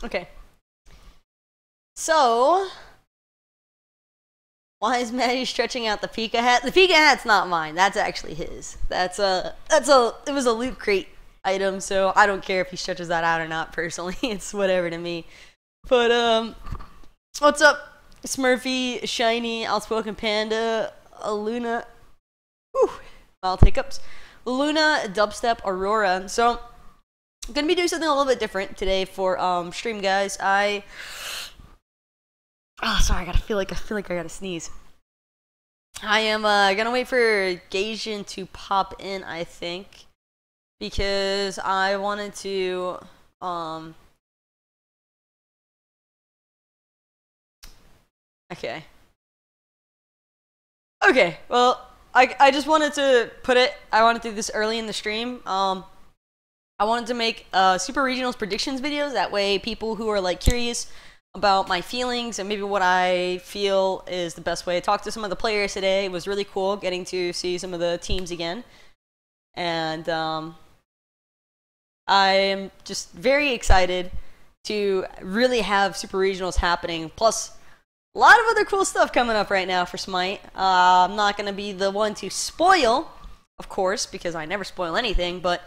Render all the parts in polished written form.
Okay. So, why is Maddie stretching out the Pika hat? The Pika hat's not mine. That's actually his. It was a loot crate item, so I don't care if he stretches that out or not, personally. It's whatever to me. But, what's up, Smurfy, Shiny, Outspoken Panda, Luna, I'll take ups, Luna, Dubstep, Aurora. So, I'm gonna be doing something a little bit different today for stream, guys. Sorry, I feel like I gotta sneeze. I am gonna wait for Gaijin to pop in, I think, because I wanted to Okay, well, I just wanted to put it, I wanted to do this early in the stream. I wanted to make Super Regionals predictions videos, that way people who are like curious about my feelings and maybe what I feel is the best way to talk to some of the players today. It was really cool getting to see some of the teams again. And I'm just very excited to really have Super Regionals happening. Plus, a lot of other cool stuff coming up right now for Smite. I'm not going to be the one to spoil, of course, because I never spoil anything, but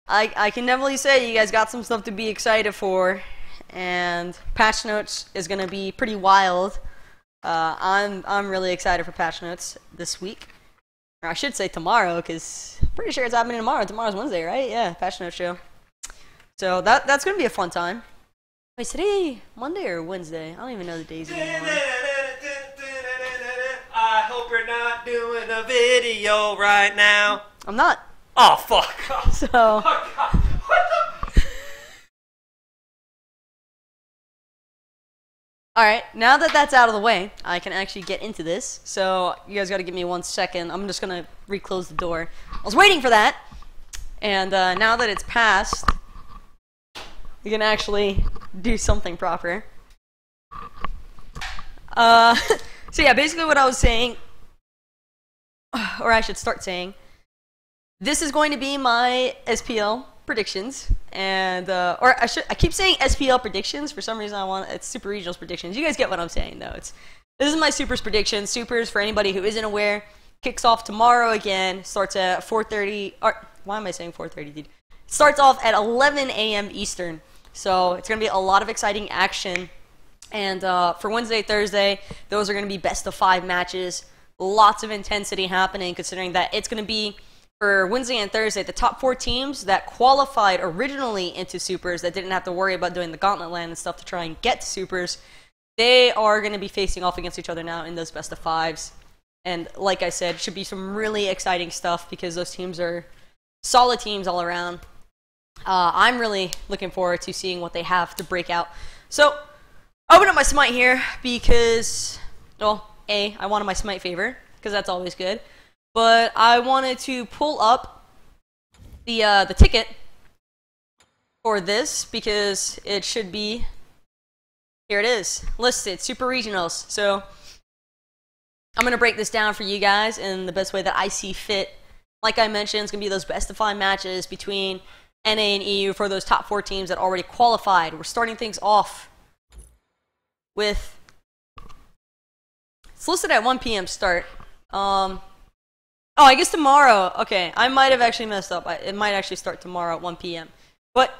I can definitely say you guys got some stuff to be excited for, and patch notes is going to be pretty wild. I'm really excited for patch notes this week, or I should say tomorrow, because I'm pretty sure it's happening tomorrow. Tomorrow's Wednesday, right? Yeah, patch note show. So that's going to be a fun time. Wait, today Monday or Wednesday? I don't even know the days anymore. I hope you're not doing a video right now. I'm not. Oh, fuck. So. Oh, God. What the? Alright, now that that's out of the way, I can actually get into this. So, you guys gotta give me 1 second. I'm just gonna reclose the door. I was waiting for that. And now that it's passed, we can actually do something proper. So yeah, basically what I was saying, or I should start saying, this is going to be my SPL predictions, and I keep saying SPL predictions for some reason. It's Super Regionals predictions. You guys get what I'm saying, though. This is my Supers predictions. Supers, for anybody who isn't aware, kicks off tomorrow again. Starts at 4:30. Why am I saying 4:30, dude? It starts off at 11 a.m. Eastern. So it's gonna be a lot of exciting action. And for Wednesday, Thursday, those are gonna be best of 5 matches. Lots of intensity happening, considering that it's gonna be, for Wednesday and Thursday, the top 4 teams that qualified originally into Supers, that didn't have to worry about doing the Gauntlet Land and stuff to try and get to Supers, they are going to be facing off against each other now in those best of 5s. And like I said, should be some really exciting stuff because those teams are solid teams all around. I'm really looking forward to seeing what they have to break out. So, open up my Smite here because, well, I wanted my Smite favor, because that's always good. But I wanted to pull up the ticket for this because it should be, here it is, listed, Super Regionals. So I'm going to break this down for you guys in the best way that I see fit. Like I mentioned, it's going to be those best of 5 matches between NA and EU for those top 4 teams that already qualified. We're starting things off with, it's listed at 1 p.m. start. Oh, I guess tomorrow. Okay, I might have actually messed up. It might actually start tomorrow at 1 p.m. But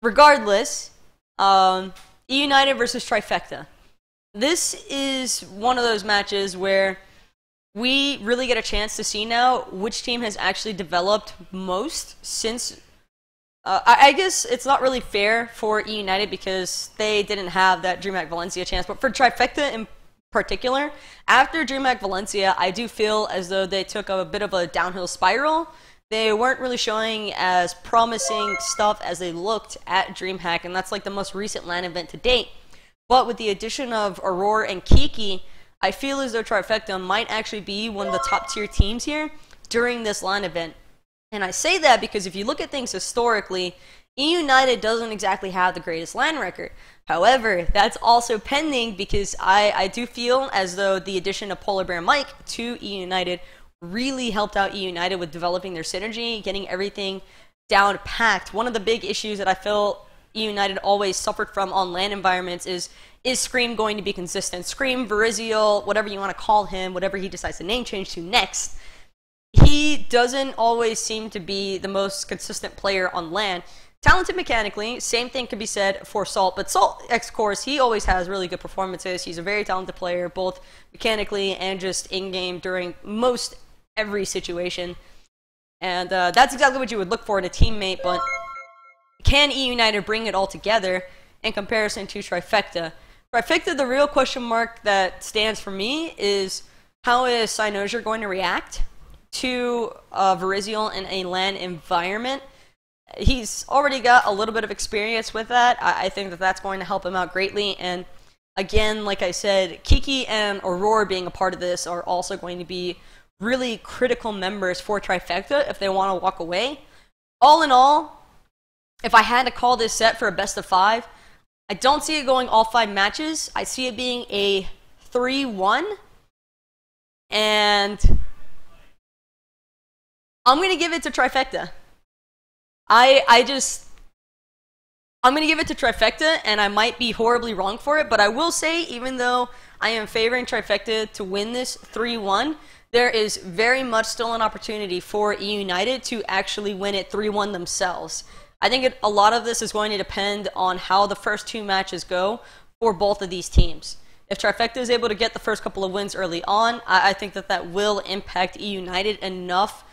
regardless, United versus Trifecta. This is one of those matches where we really get a chance to see now which team has actually developed most since... I guess it's not really fair for United because they didn't have that DreamHack Valencia chance, but for Trifecta in particular, after DreamHack Valencia, I do feel as though they took a bit of a downhill spiral. They weren't really showing as promising stuff as they looked at DreamHack, and that's like the most recent LAN event to date. But with the addition of Aurora and Kiki, I feel as though Trifecta might actually be one of the top tier teams here during this LAN event. And I say that because if you look at things historically, E-United doesn't exactly have the greatest LAN record. However, that's also pending because I do feel as though the addition of Polar Bear Mike to E-United really helped out E-United with developing their synergy, getting everything down packed. One of the big issues that I feel United always suffered from on LAN environments is Scream going to be consistent? Scream, Verizial, whatever you want to call him, whatever he decides to name change to next, he doesn't always seem to be the most consistent player on LAN. Talented mechanically, same thing could be said for Salt, but Salt X-Course, he always has really good performances. He's a very talented player, both mechanically and just in-game during most every situation. And that's exactly what you would look for in a teammate, but can E United bring it all together in comparison to Trifecta? Trifecta, the real question mark that stands for me is how is Cynosia going to react to Verizial in a LAN environment? He's already got a little bit of experience with that. I think that that's going to help him out greatly. And again, like I said, Kiki and Aurora being a part of this are also going to be really critical members for Trifecta if they want to walk away. All in all, if I had to call this set for a best of 5, I don't see it going all 5 matches. I see it being a 3-1. And I'm going to give it to Trifecta. I'm going to give it to Trifecta, and I might be horribly wrong for it, but I will say, even though I am favoring Trifecta to win this 3-1, there is very much still an opportunity for E United to actually win it 3-1 themselves. I think a lot of this is going to depend on how the first 2 matches go for both of these teams. If Trifecta is able to get the first couple of wins early on, I think that that will impact E United enough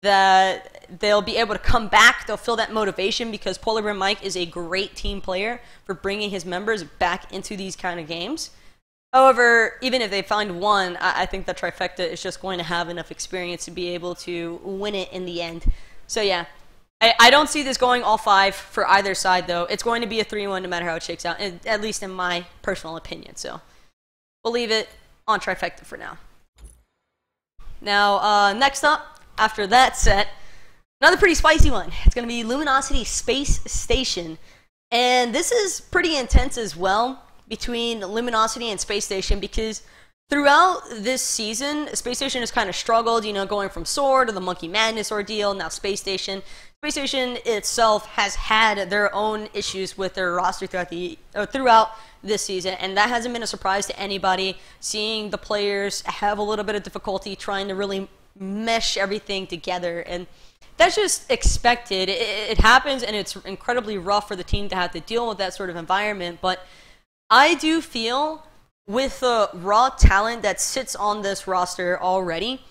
that they'll be able to come back. They'll feel that motivation because Polar Bear Mike is a great team player for bringing his members back into these kind of games. However, even if they find one, I think that Trifecta is just going to have enough experience to be able to win it in the end. So yeah, I don't see this going all 5 for either side, though. It's going to be a 3-1 no matter how it shakes out, at least in my personal opinion. So we'll leave it on Trifecta for now. Now, next up, after that set, another pretty spicy one. It's going to be Luminosity Space Station. And this is pretty intense as well between Luminosity and Space Station because throughout this season, Space Station has kind of struggled, you know, going from Sword to the Monkey Madness ordeal, now Space Station. Space Station itself has had their own issues with their roster throughout this season, and that hasn't been a surprise to anybody, seeing the players have a little bit of difficulty trying to really mesh everything together, and that's just expected. It happens, and it's incredibly rough for the team to have to deal with that sort of environment, but I do feel with the raw talent that sits on this roster already,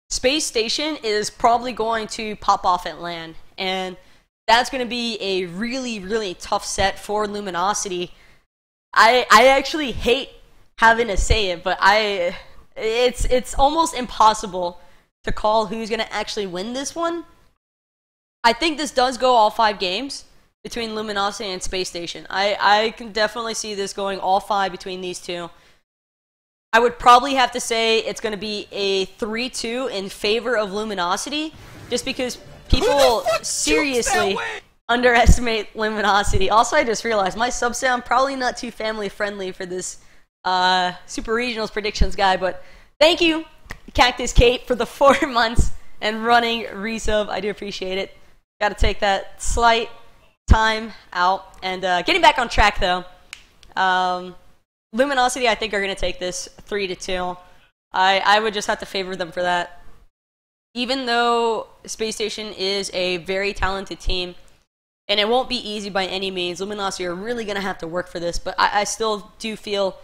Space Station is probably going to pop off at LAN, and that's going to be a really, really tough set for Luminosity. I actually hate having to say it, but it's almost impossible to call who's going to actually win this one. I think this does go all 5 games between Luminosity and Space Station. I can definitely see this going all 5 between these two. I would probably have to say it's going to be a 3-2 in favor of Luminosity, just because people seriously underestimate Luminosity. Also, I just realized my sub sound probably not too family friendly for this Super Regionals predictions guy, but thank you, Cactus Kate, for the 4 months and running resub. I do appreciate it. Got to take that slight time out and getting back on track though. Luminosity, I think, are going to take this 3-2. I would just have to favor them for that. Even though Space Station is a very talented team, and it won't be easy by any means, Luminosity are really going to have to work for this, but I still do feel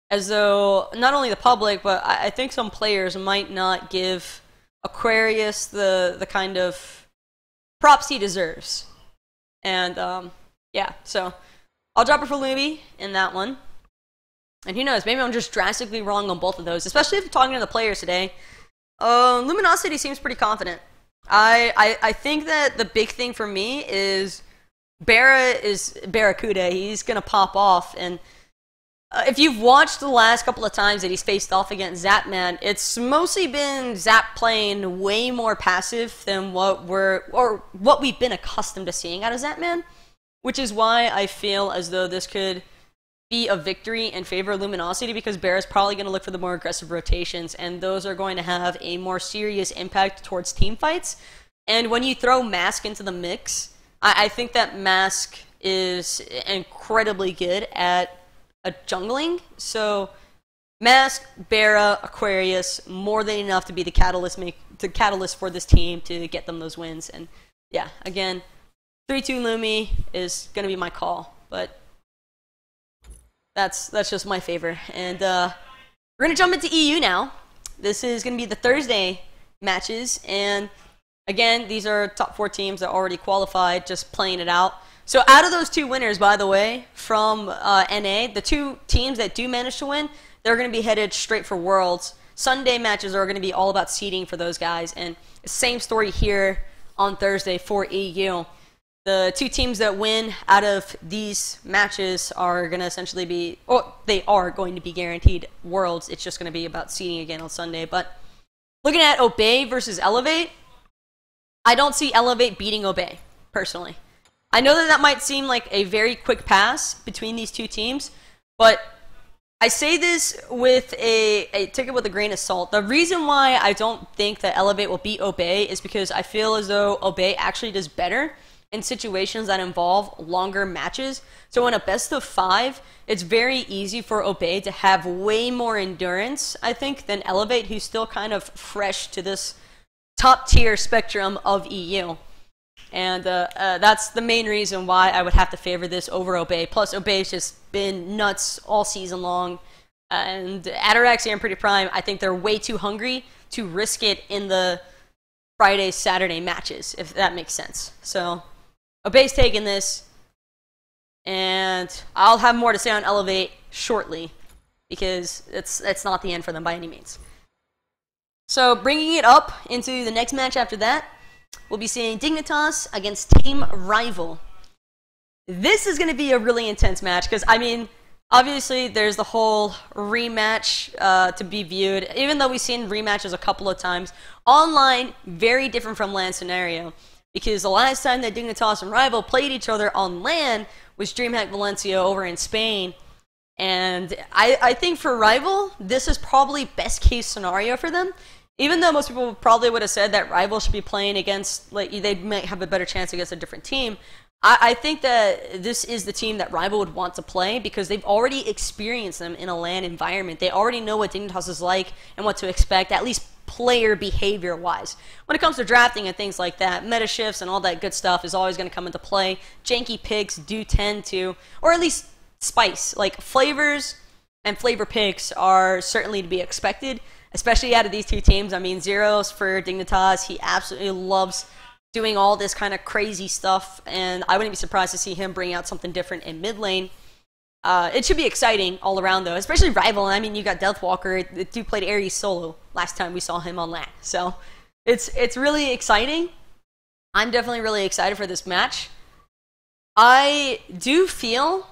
as though not only the public, but I think some players might not give Aquarius the kind of props he deserves. And yeah, so I'll drop it for Lumi in that one. And who knows, maybe I'm just drastically wrong on both of those, especially if I'm talking to the players today. Luminosity seems pretty confident. I think that the big thing for me is Barracuda. He's going to pop off. And if you've watched the last couple of times that he's faced off against Zapman, it's mostly been Zap playing way more passive than what we've been accustomed to seeing out of Zapman, which is why I feel as though this could be a victory in favor of Luminosity, because Bear is probably going to look for the more aggressive rotations, and those are going to have a more serious impact towards team fights. And when you throw Mask into the mix, I think that Mask is incredibly good at jungling. So Mask, Bara, Aquarius, more than enough to be the catalyst for this team to get them those wins. And yeah, again, 3-2 Lumi is going to be my call, but that's just my favor. And we're going to jump into EU now. This is going to be the Thursday matches, and again, these are top 4 teams that already qualified, just playing it out. So out of those 2 winners, by the way, from NA, the 2 teams that do manage to win, they're going to be headed straight for Worlds. Sunday matches are going to be all about seeding for those guys, and same story here on Thursday for EU. The 2 teams that win out of these matches are going to essentially be, or they are going to be guaranteed Worlds. It's just going to be about seeding again on Sunday. But looking at Obey versus Elevate, I don't see Elevate beating Obey, personally. I know that that might seem like a very quick pass between these 2 teams, but I say this with take it with a grain of salt. The reason why I don't think that Elevate will beat Obey is because I feel as though Obey actually does better in situations that involve longer matches. So in a best of 5, it's very easy for Obey to have way more endurance, I think, than Elevate, who's still kind of fresh to this top tier spectrum of EU. And that's the main reason why I would have to favor this over Obey. Plus, Obey's just been nuts all season long. And Ataraxia and Pretty Prime, I think they're way too hungry to risk it in the Friday, Saturday matches, if that makes sense. So, Obey's taking this. And I'll have more to say on Elevate shortly, because it's not the end for them by any means. So, bringing it up into the next match after that, we'll be seeing Dignitas against Team Rival. This is going to be a really intense match because, I mean, obviously there's the whole rematch to be viewed. Even though we've seen rematches a couple of times, online, very different from LAN scenario. Because the last time that Dignitas and Rival played each other on LAN was DreamHack Valencia over in Spain. And I think for Rival, this is probably best case scenario for them. Even though most people probably would have said that Rival should be playing against, like, they might have a better chance against a different team, I think that this is the team that Rival would want to play because they've already experienced them in a LAN environment. They already know what Dignitas is like and what to expect, at least player behavior-wise. When it comes to drafting and things like that, meta shifts and all that good stuff is always going to come into play. Janky picks do tend to, or at least spice, like flavors and flavor picks are certainly to be expected, especially out of these 2 teams. I mean, Zeros for Dignitas, he absolutely loves doing all this kind of crazy stuff, and I wouldn't be surprised to see him bring out something different in mid lane. It should be exciting all around, though, especially Rival. I mean, you got Deathwalker, the dude played Ares solo last time we saw him on LAN. So it's really exciting. I'm definitely really excited for this match. I do feel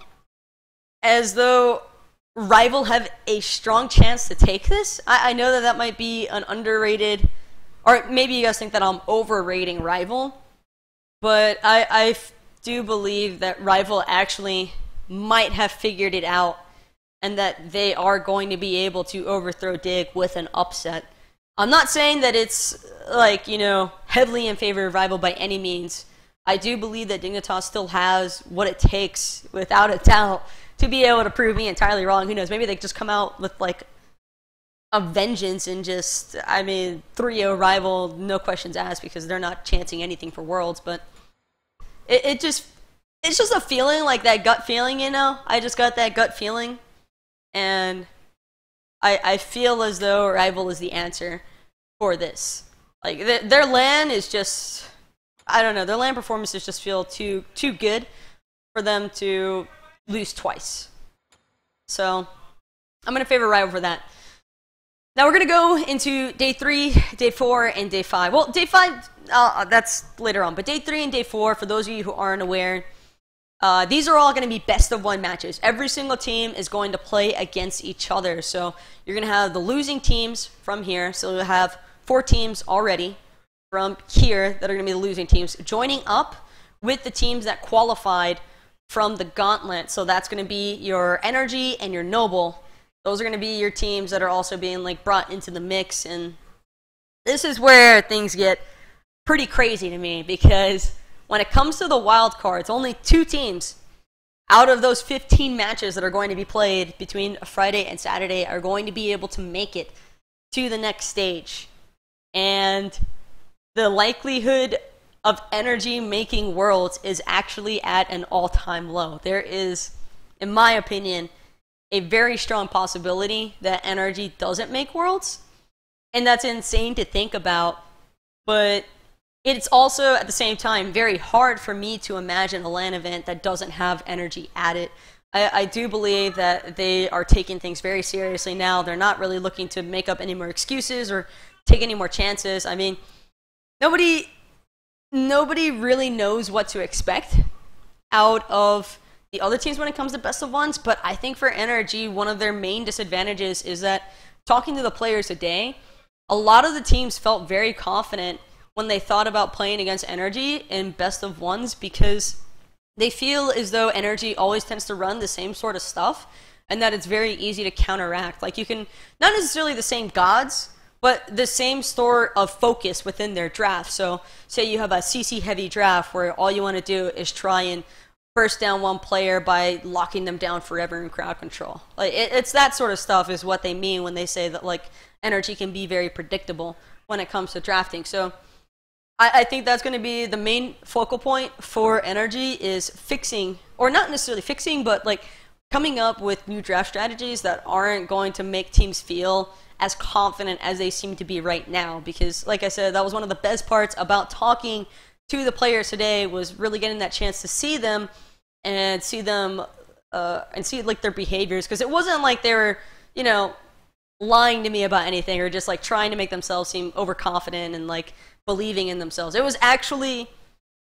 as though Rival have a strong chance to take this. I know that that might be an underrated, or maybe you guys think that I'm overrating Rival, but I do believe that Rival actually might have figured it out and that they are going to be able to overthrow Dig with an upset. I'm not saying that it's, like, you know, heavily in favor of Rival by any means. I do believe that Dignitas still has what it takes, without a doubt, to be able to prove me entirely wrong. Who knows? Maybe they just come out with, like, a vengeance and just, I mean, 3-0 Rival, no questions asked, because they're not chancing anything for Worlds. But it's just a feeling, like that gut feeling, you know? I just got that gut feeling. And I feel as though Rival is the answer for this. Like, their LAN is just, I don't know, their LAN performances just feel too good for them to lose twice. So I'm going to favor Rival for that. Now we're going to go into day 3, day 4, and day 5. Well, day 5, that's later on. But day 3 and day 4, for those of you who aren't aware, these are all going to be best of 1 matches. Every single team is going to play against each other. So you're going to have the losing teams from here. So you'll have 4 teams already from here that are going to be the losing teams joining up with the teams that qualified from the gauntlet. So that's going to be your Energy and your Noble. Those are going to be your teams that are also being, like, brought into the mix. And this is where things get pretty crazy to me, because when it comes to the wild cards, only 2 teams out of those 15 matches that are going to be played between Friday and Saturday are going to be able to make it to the next stage. And the likelihood of Energy making Worlds is actually at an all-time low. There is, in my opinion, a very strong possibility that Energy doesn't make Worlds. And that's insane to think about. But it's also, at the same time, very hard for me to imagine a LAN event that doesn't have Energy at it. I do believe that they are taking things very seriously now. They're not really looking to make up any more excuses or take any more chances. I mean, nobody really knows what to expect out of the other teams when it comes to best of ones, but I think for Energy, one of their main disadvantages is that, talking to the players today, a lot of the teams felt very confident when they thought about playing against Energy in best of ones, because they feel as though Energy always tends to run the same sort of stuff, and that it's very easy to counteract. Like, you can, not necessarily the same gods, but the same sort of focus within their draft. So say you have a CC heavy draft where all you want to do is try and burst down one player by locking them down forever in crowd control. Like, it's that sort of stuff is what they mean when they say that, like, Energy can be very predictable when it comes to drafting. So I think that's going to be the main focal point for Energy, is fixing, or not necessarily fixing, but like coming up with new draft strategies that aren't going to make teams feel as confident as they seem to be right now. Because, like I said, that was one of the best parts about talking to the players today, was really getting that chance to see them and see them and see like their behaviors. Because it wasn't like they were, you know, lying to me about anything or just like trying to make themselves seem overconfident and like believing in themselves. It was actually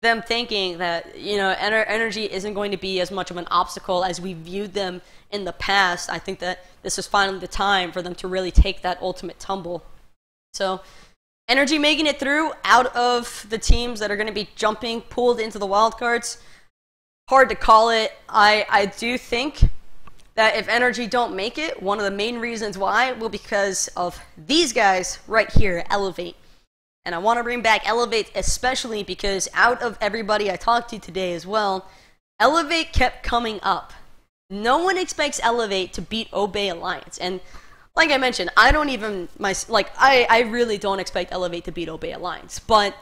them thinking that, you know, Energy isn't going to be as much of an obstacle as we viewed them in the past. I think that this is finally the time for them to really take that ultimate tumble. So Energy making it through out of the teams that are going to be jumping, pulled into the wildcards. Hard to call it. I do think that if Energy don't make it, one of the main reasons why will be because of these guys right here, Elevate. And I want to bring back Elevate especially because out of everybody I talked to today as well, Elevate kept coming up. No one expects Elevate to beat Obey Alliance. And like I mentioned, I don't even, I really don't expect Elevate to beat Obey Alliance. But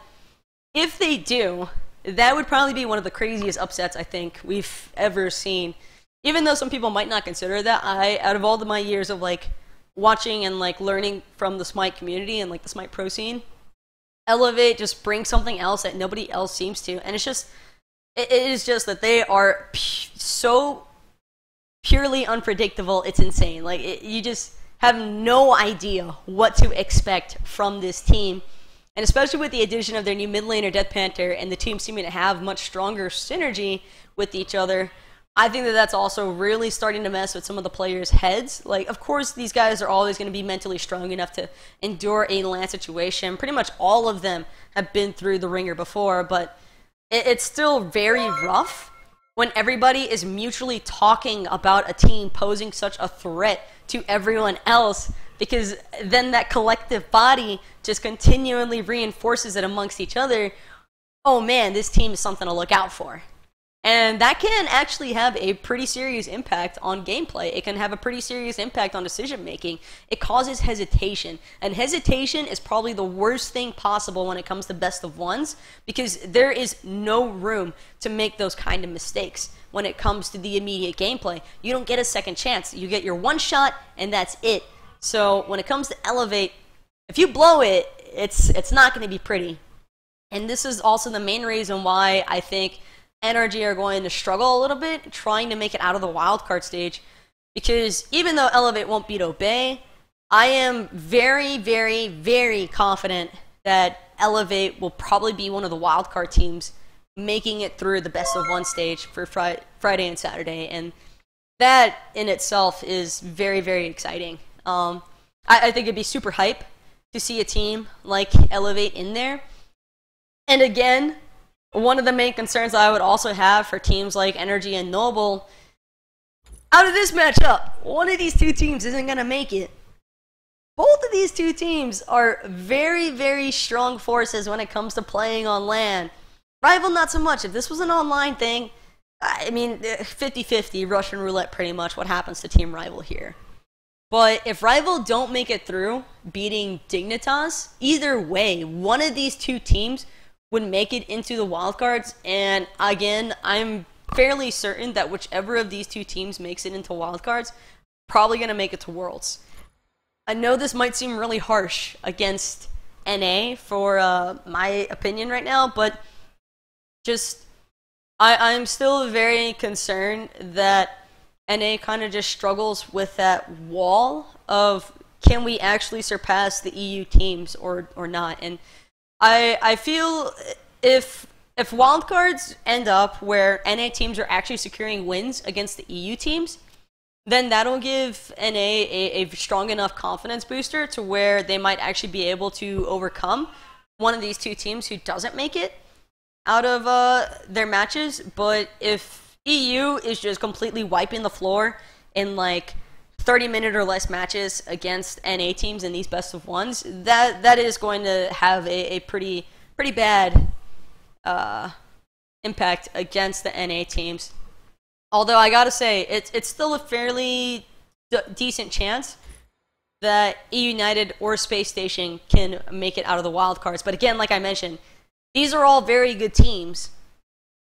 if they do, that would probably be one of the craziest upsets I think we've ever seen. Even though some people might not consider that, out of all my years of like watching and like learning from the Smite community and like the Smite pro scene, Elevate just brings something else that nobody else seems to. And it's just, it is just that they are so purely unpredictable, it's insane. Like, you just have no idea what to expect from this team. And especially with the addition of their new mid laner, Death Panther, and the team seeming to have much stronger synergy with each other, I think that that's also really starting to mess with some of the players' heads. Like, of course, these guys are always going to be mentally strong enough to endure a LAN situation. Pretty much all of them have been through the ringer before, but it's still very rough when everybody is mutually talking about a team posing such a threat to everyone else, because then that collective body just continually reinforces it amongst each other. Oh man, this team is something to look out for. And that can actually have a pretty serious impact on gameplay. It can have a pretty serious impact on decision making. It causes hesitation. And hesitation is probably the worst thing possible when it comes to best of ones, because there is no room to make those kind of mistakes when it comes to the immediate gameplay. You don't get a second chance. You get your one shot and that's it. So when it comes to Elevate, if you blow it, it's not going to be pretty. And this is also the main reason why I think Energy are going to struggle a little bit trying to make it out of the wildcard stage, because even though Elevate won't beat Obey, I am very, very, very confident that Elevate will probably be one of the wildcard teams making it through the best of one stage for Friday and Saturday, and that in itself is very, very exciting. I think it'd be super hype to see a team like Elevate in there. And again, one of the main concerns I would also have for teams like Energy and Noble, out of this matchup, one of these two teams isn't going to make it. Both of these two teams are very, very strong forces when it comes to playing on LAN. Rival, not so much. If this was an online thing, I mean, 50-50, Russian roulette pretty much what happens to Team Rival here. But if Rival don't make it through beating Dignitas, either way, one of these two teams would make it into the wildcards. And again, I'm fairly certain that whichever of these two teams makes it into wildcards, probably going to make it to Worlds. I know this might seem really harsh against NA for my opinion right now, but just I'm still very concerned that NA kind of just struggles with that wall of can we actually surpass the EU teams or not. And I feel if wildcards end up where NA teams are actually securing wins against the EU teams, then that'll give NA a strong enough confidence booster to where they might actually be able to overcome one of these two teams who doesn't make it out of their matches. But if EU is just completely wiping the floor in like 30-minute or less matches against NA teams in these best of ones, that is going to have a pretty bad impact against the NA teams. Although I gotta say, it's still a fairly decent chance that E United or Space Station can make it out of the wildcards. But again, like I mentioned, these are all very good teams,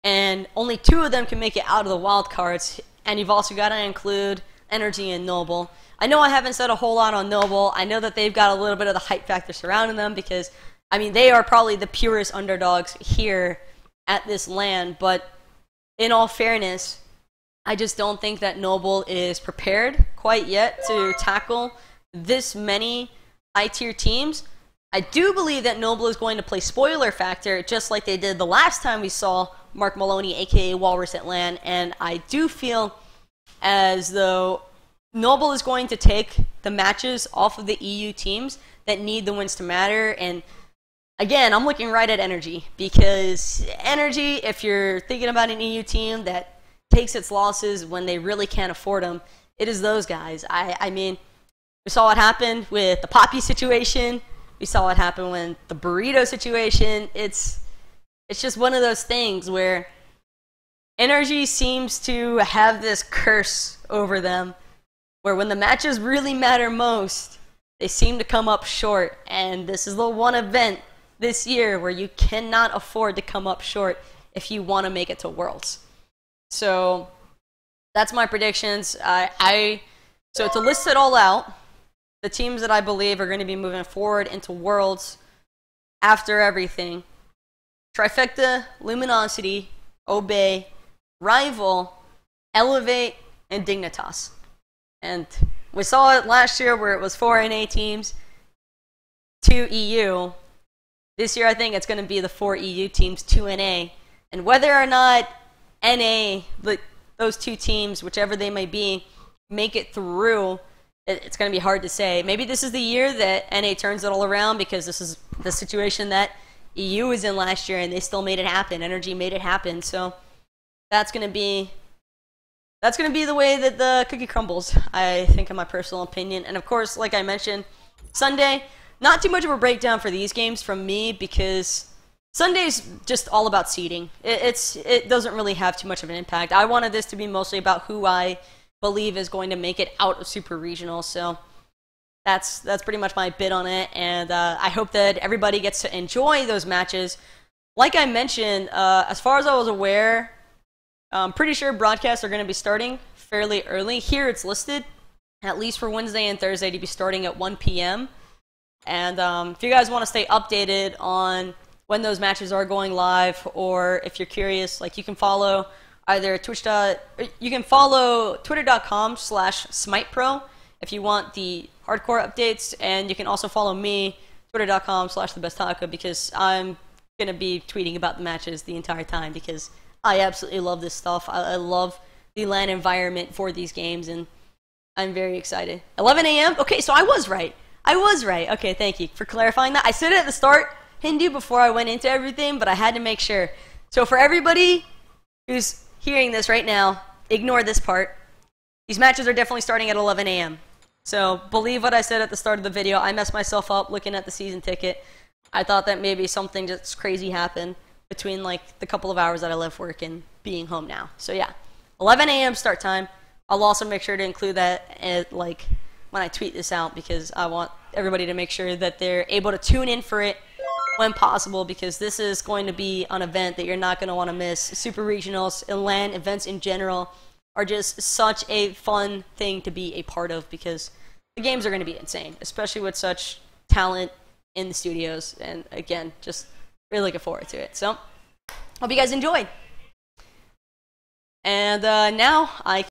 and only 2 of them can make it out of the wildcards. And you've also got to include Energy and Noble. I know I haven't said a whole lot on Noble. I know that they've got a little bit of the hype factor surrounding them because, I mean, they are probably the purest underdogs here at this LAN. But in all fairness, I just don't think that Noble is prepared quite yet to tackle this many high-tier teams. I do believe that Noble is going to play spoiler factor just like they did the last time we saw Mark Maloney, aka Walrus at LAN, and I do feel as though Noble is going to take the matches off of the EU teams that need the wins to matter. And again, I'm looking right at Energy, because Energy, if you're thinking about an EU team that takes its losses when they really can't afford them, it is those guys. I mean, we saw what happened with the Poppy situation. We saw what happened with the Burrito situation. It's just one of those things where Energy seems to have this curse over them, where when the matches really matter most, they seem to come up short. And this is the one event this year where you cannot afford to come up short if you want to make it to Worlds. So that's my predictions. So to list it all out, the teams that I believe are going to be moving forward into Worlds after everything: Trifecta, Luminosity, Obey, Rival, Elevate, and Dignitas. And we saw it last year where it was 4 NA teams, 2 EU. This year I think it's going to be the 4 EU teams, 2 NA. And whether or not NA, those 2 teams, whichever they may be, make it through, it's going to be hard to say. Maybe this is the year that NA turns it all around, because this is the situation that EU was in last year and they still made it happen. Energy made it happen. So that's going to be the way that the cookie crumbles, I think, in my personal opinion. And of course, like I mentioned, Sunday, not too much of a breakdown for these games from me, because Sunday's just all about seeding. It doesn't really have too much of an impact. I wanted this to be mostly about who I believe is going to make it out of Super Regional. So that's pretty much my bit on it, and I hope that everybody gets to enjoy those matches. Like I mentioned, as far as I was aware, I'm pretty sure broadcasts are going to be starting fairly early. Here it's listed, at least for Wednesday and Thursday, to be starting at 1 p.m. And if you guys want to stay updated on when those matches are going live, or if you're curious, like, you can follow either you can follow twitter.com/SmitePro if you want the hardcore updates, and you can also follow me, twitter.com/TheBestTaco, because I'm going to be tweeting about the matches the entire time, because I absolutely love this stuff. I love the LAN environment for these games, and I'm very excited. 11 a.m.? Okay, so I was right. Okay, thank you for clarifying that. I said it at the start, Hindu, before I went into everything, but I had to make sure. So for everybody who's hearing this right now, ignore this part. These matches are definitely starting at 11 a.m. So believe what I said at the start of the video. I messed myself up looking at the season ticket. I thought that maybe something just crazy happened. between like the couple of hours that I left work and being home now. So yeah, 11 a.m. start time. I'll also make sure to include that at, like, when I tweet this out, because I want everybody to make sure that they're able to tune in for it when possible, because this is going to be an event that you're not going to want to miss. Super regionals and LAN events in general are just such a fun thing to be a part of, because the games are going to be insane, especially with such talent in the studios. And again, just really looking forward to it. So hope you guys enjoyed. And now I